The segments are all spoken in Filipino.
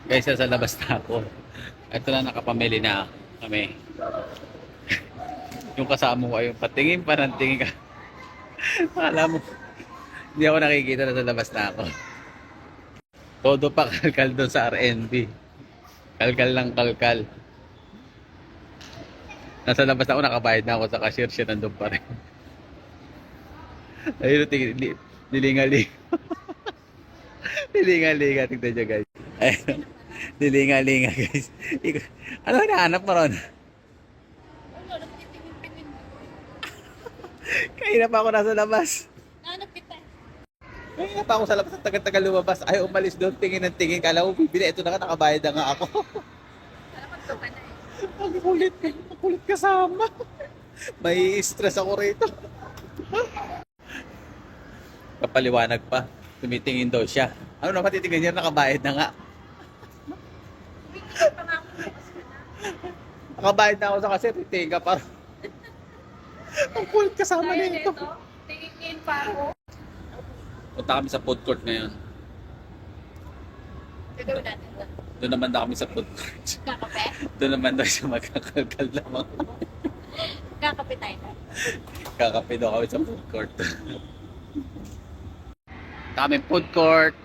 Guys, sa labas na ako. Ito na, nakapamili na kami. Yung kasama ko ayun, patingin pa ng tingin ka. Akala mo, hindi ako nakikita na sa labas na ako. Todo pa kalkal doon sa RNB. Kalkal lang kalkal. Nasa labas ako, nakabayad na ako sa cashier, siya nandun pa rin. Ayun, nilingaling. Nilingalinga, tignan nyo guys. Ayun, nilingalinga guys. Ano hinahanap mo ron? Kanina pa ako nasa labas. Nahanap kita. Kanina pa ako sa labas, tagal-tagal lumabas. Ay, umalis doon, tingin ng tingin. Kala ko, bibili. Ito na nga, nakabayad na nga ako. Salamat ka pa na eh. Ang kulit kasama. May stress ako rito. Kapaliwanag pa. Tumitingin daw siya. Ano naman titingin niya, nakabayad na nga. Hindi pa nga ako bukas ka na. Nakabayad na ako sa kasi titingin ka parang. Ang kulit kasama Dahil nito. nito, tingin pa ako. Punta kami sa food court ngayon. Gagawin natin ito. Doon naman daw kami sa food court. Kakape? Doon naman daw siya magkakalkal lamang. Kakape tayo na. Kakape daw kami sa food court. Kami food court.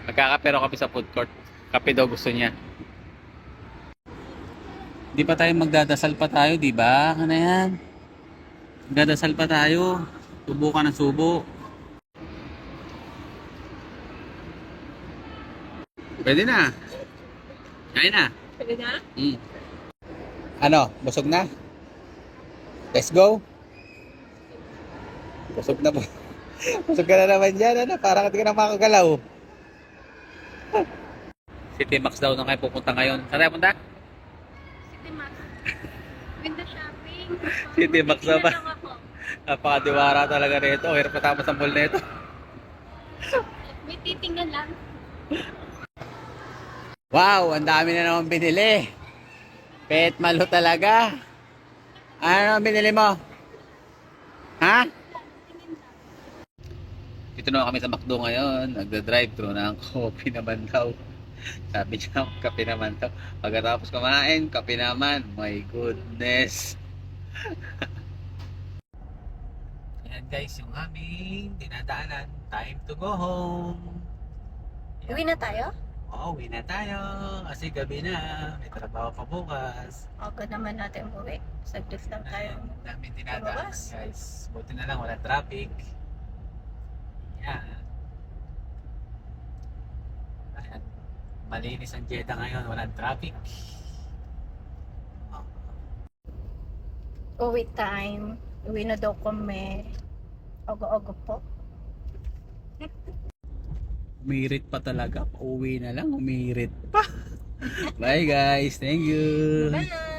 Magkakape raw kami sa food court. Kape daw gusto niya. Di pa tayo magdadasal pa tayo, di ba? Ano yan? Magdadasal pa tayo. Subo ka ng subo. Pwede na. Kain na. Pwede na? Ano? Busog na? Let's go. Busog na po. Busog ka na naman dyan. Ano? Parang hindi ka na makagalaw. City Max daw na kayo pupunta ngayon. Saan tayo punta? City Max. Window shopping. City Max na ba? Titingnan lang ako. Napakadiwara talaga nito. Hirap matapos ang mall nito. May titingnan lang. Wow, ang dami na naman binili. Pet malo talaga. Ano naman binili mo? Ha? Dito na kami sa McDo ngayon. Nagda-drive-thru na ang coffee naman daw. Sabi niya, kape naman daw. Pagkatapos kumain, kape naman. My goodness. Ayan guys, yung aming dinadaanan. Time to go home. Uwi na tayo? Oo, uwi na tayo. Kasi gabi na. May trabaho pa bukas. Agad naman natin umuwi. Saglit lang tayo. Ang daming dinadaanan Lumabas. guys. Buti na lang, walang traffic. Yan. Ayan. Malinis ang Jeddah ngayon, walang traffic. Uwi time. Uwi na daw kami. Ogo-ogo po. Umirit pa talaga. Uwi na lang, umirit pa. Bye guys, thank you. Bye!